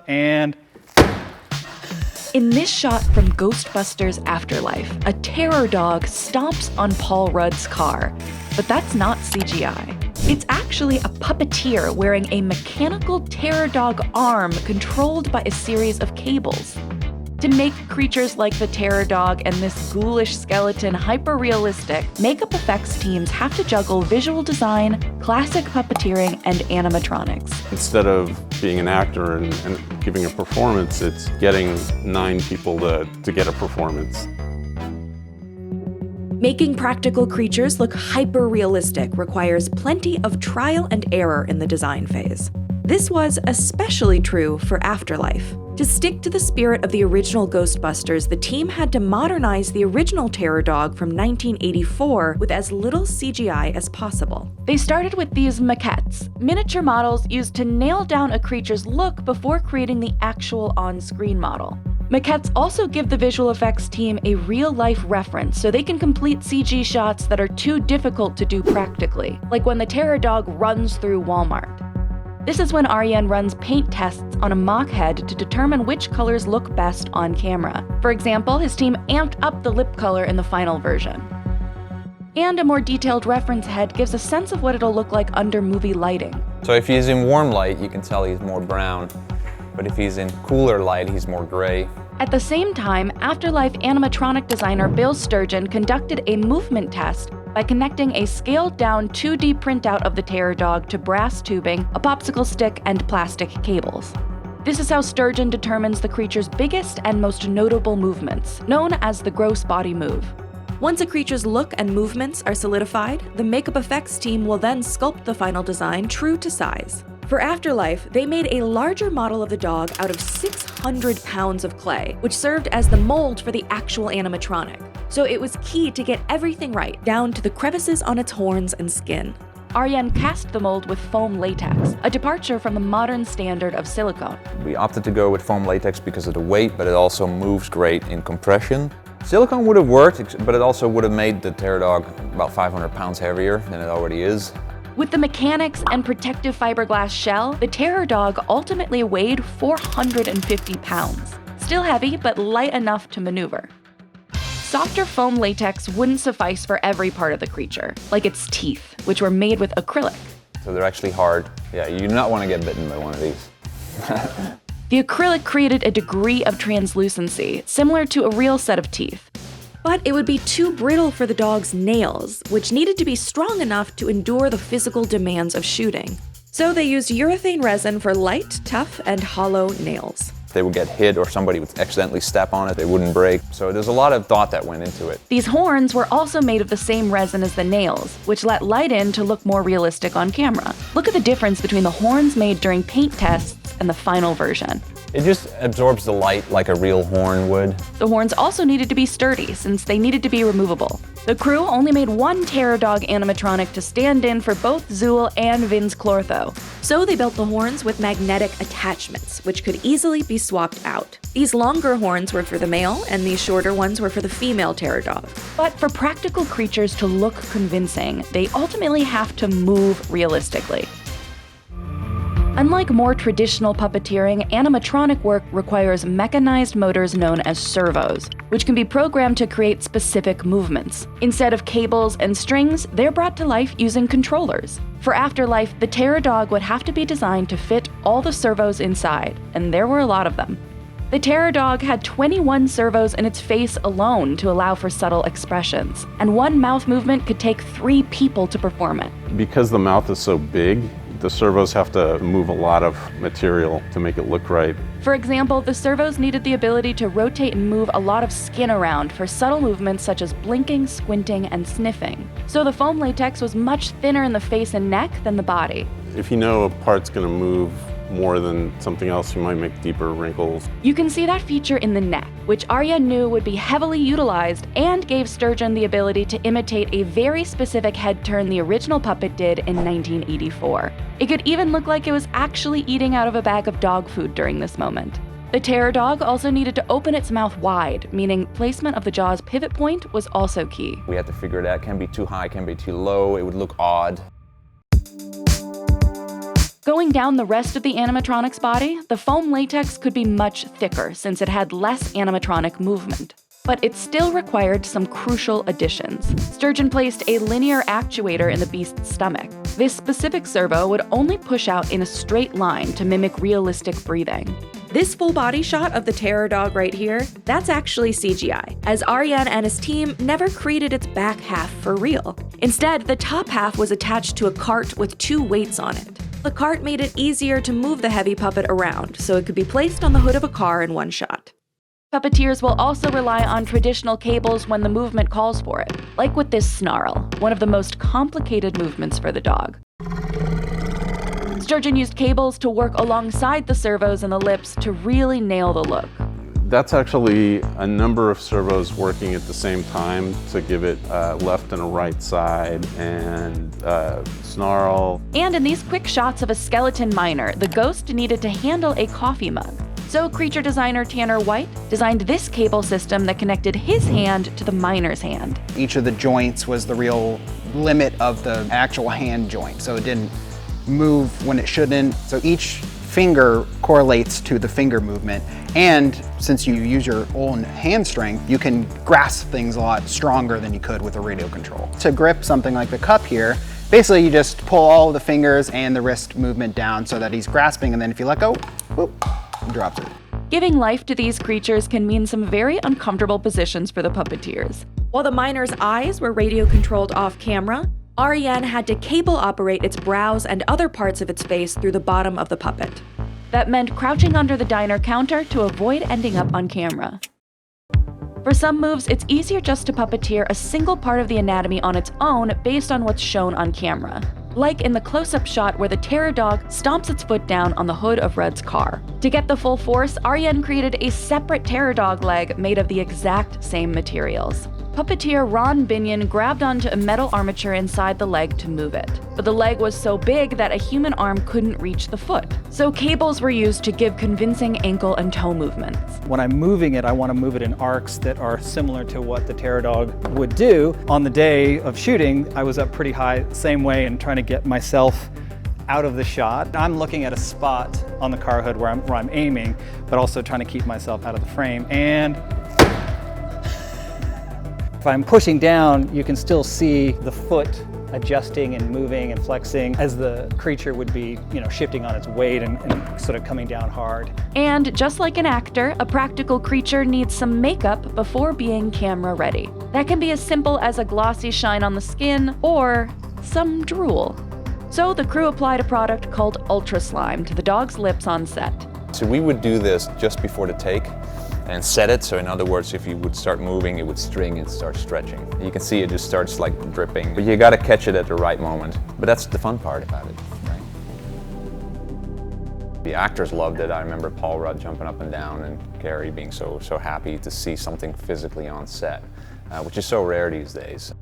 and... In this shot from Ghostbusters Afterlife, a terror dog stomps on Paul Rudd's car. But that's not CGI. It's actually a puppeteer wearing a mechanical terror dog arm controlled by a series of cables. To make creatures like the terror dog and this ghoulish skeleton hyper-realistic, makeup effects teams have to juggle visual design, classic puppeteering, and animatronics. Instead of being an actor and giving a performance, it's getting 9 people to get a performance. Making practical creatures look hyper-realistic requires plenty of trial and error in the design phase. This was especially true for Afterlife. To stick to the spirit of the original Ghostbusters, the team had to modernize the original terror dog from 1984 with as little CGI as possible. They started with these maquettes, miniature models used to nail down a creature's look before creating the actual on-screen model. Maquettes also give the visual effects team a real-life reference so they can complete CG shots that are too difficult to do practically, like when the terror dog runs through Walmart. This is when Arjen runs paint tests on a mock head to determine which colors look best on camera. For example, his team amped up the lip color in the final version. And a more detailed reference head gives a sense of what it'll look like under movie lighting. So if he's in warm light, you can tell he's more brown. But if he's in cooler light, he's more gray. At the same time, Afterlife animatronic designer Bill Sturgeon conducted a movement test by connecting a scaled-down 2D printout of the terror dog to brass tubing, a popsicle stick, and plastic cables. This is how Sturgeon determines the creature's biggest and most notable movements, known as the gross body move. Once a creature's look and movements are solidified, the makeup effects team will then sculpt the final design true to size. For Afterlife, they made a larger model of the dog out of 600 pounds of clay, which served as the mold for the actual animatronic. So it was key to get everything right, down to the crevices on its horns and skin. Arjen cast the mold with foam latex, a departure from the modern standard of silicone. We opted to go with foam latex because of the weight, but it also moves great in compression. Silicone would have worked, but it also would have made the terror dog about 500 pounds heavier than it already is. With the mechanics and protective fiberglass shell, the terror dog ultimately weighed 450 pounds. Still heavy, but light enough to maneuver. Softer foam latex wouldn't suffice for every part of the creature, like its teeth, which were made with acrylic. So they're actually hard. Yeah, you do not want to get bitten by one of these. The acrylic created a degree of translucency, similar to a real set of teeth. But it would be too brittle for the dog's nails, which needed to be strong enough to endure the physical demands of shooting. So they used urethane resin for light, tough, and hollow nails. If they would get hit or somebody would accidentally step on it, they wouldn't break. So there's a lot of thought that went into it. These horns were also made of the same resin as the nails, which let light in to look more realistic on camera. Look at the difference between the horns made during paint tests and the final version. It just absorbs the light like a real horn would. The horns also needed to be sturdy since they needed to be removable. The crew only made one terror dog animatronic to stand in for both Zool and Vince Clortho. So they built the horns with magnetic attachments, which could easily be swapped out. These longer horns were for the male, and these shorter ones were for the female terror dog. But for practical creatures to look convincing, they ultimately have to move realistically. Unlike more traditional puppeteering, animatronic work requires mechanized motors known as servos, which can be programmed to create specific movements. Instead of cables and strings, they're brought to life using controllers. For Afterlife, the terror dog would have to be designed to fit all the servos inside, and there were a lot of them. The terror dog had 21 servos in its face alone to allow for subtle expressions, and one mouth movement could take 3 people to perform it. Because the mouth is so big, the servos have to move a lot of material to make it look right. For example, the servos needed the ability to rotate and move a lot of skin around for subtle movements such as blinking, squinting, and sniffing. So the foam latex was much thinner in the face and neck than the body. If you know a part's going to move more than something else, you might make deeper wrinkles. You can see that feature in the neck, which Arjen knew would be heavily utilized and gave Sturgeon the ability to imitate a very specific head turn the original puppet did in 1984. It could even look like it was actually eating out of a bag of dog food during this moment. The terror dog also needed to open its mouth wide, meaning placement of the jaw's pivot point was also key. We had to figure it out. Can be too high, can be too low. It would look odd. Going down the rest of the animatronic's body, the foam latex could be much thicker since it had less animatronic movement. But it still required some crucial additions. Sturgeon placed a linear actuator in the beast's stomach. This specific servo would only push out in a straight line to mimic realistic breathing. This full body shot of the terror dog right here, that's actually CGI, as Arjen and his team never created its back half for real. Instead, the top half was attached to a cart with 2 weights on it. The cart made it easier to move the heavy puppet around, so it could be placed on the hood of a car in one shot. Puppeteers will also rely on traditional cables when the movement calls for it, like with this snarl, one of the most complicated movements for the dog. Sturgeon used cables to work alongside the servos and the lips to really nail the look. That's actually a number of servos working at the same time to give it left and a right side and snarl. And in these quick shots of a skeleton miner, the ghost needed to handle a coffee mug. So creature designer Tanner White designed this cable system that connected his hand to the miner's hand. Each of the joints was the real limit of the actual hand joint, so it didn't move when it shouldn't. So each finger correlates to the finger movement, and since you use your own hand strength, you can grasp things a lot stronger than you could with a radio control. To grip something like the cup here, basically you just pull all of the fingers and the wrist movement down so that he's grasping, and then if you let go, whoop, he drops it. Giving life to these creatures can mean some very uncomfortable positions for the puppeteers. While the miner's eyes were radio controlled off camera, Arjen had to cable operate its brows and other parts of its face through the bottom of the puppet. That meant crouching under the diner counter to avoid ending up on camera. For some moves, it's easier just to puppeteer a single part of the anatomy on its own based on what's shown on camera. Like in the close-up shot where the terror dog stomps its foot down on the hood of Red's car. To get the full force, Arjen created a separate terror dog leg made of the exact same materials. Puppeteer Ron Binion grabbed onto a metal armature inside the leg to move it. But the leg was so big that a human arm couldn't reach the foot. So cables were used to give convincing ankle and toe movements. When I'm moving it, I want to move it in arcs that are similar to what the terror dog would do. On the day of shooting, I was up pretty high, same way, and trying to get myself out of the shot. I'm looking at a spot on the car hood where I'm aiming, but also trying to keep myself out of the frame. And if I'm pushing down, you can still see the foot adjusting and moving and flexing as the creature would be, shifting on its weight and sort of coming down hard. And just like an actor, a practical creature needs some makeup before being camera ready. That can be as simple as a glossy shine on the skin or some drool. So the crew applied a product called Ultra Slime to the dog's lips on set. So we would do this just before the take and set it. So in other words, if you would start moving, it would string and start stretching. You can see it just starts like dripping, but you got to catch it at the right moment. But that's the fun part about it, right? The actors loved it. I remember Paul Rudd jumping up and down and Gary being so happy to see something physically on set, which is so rare these days.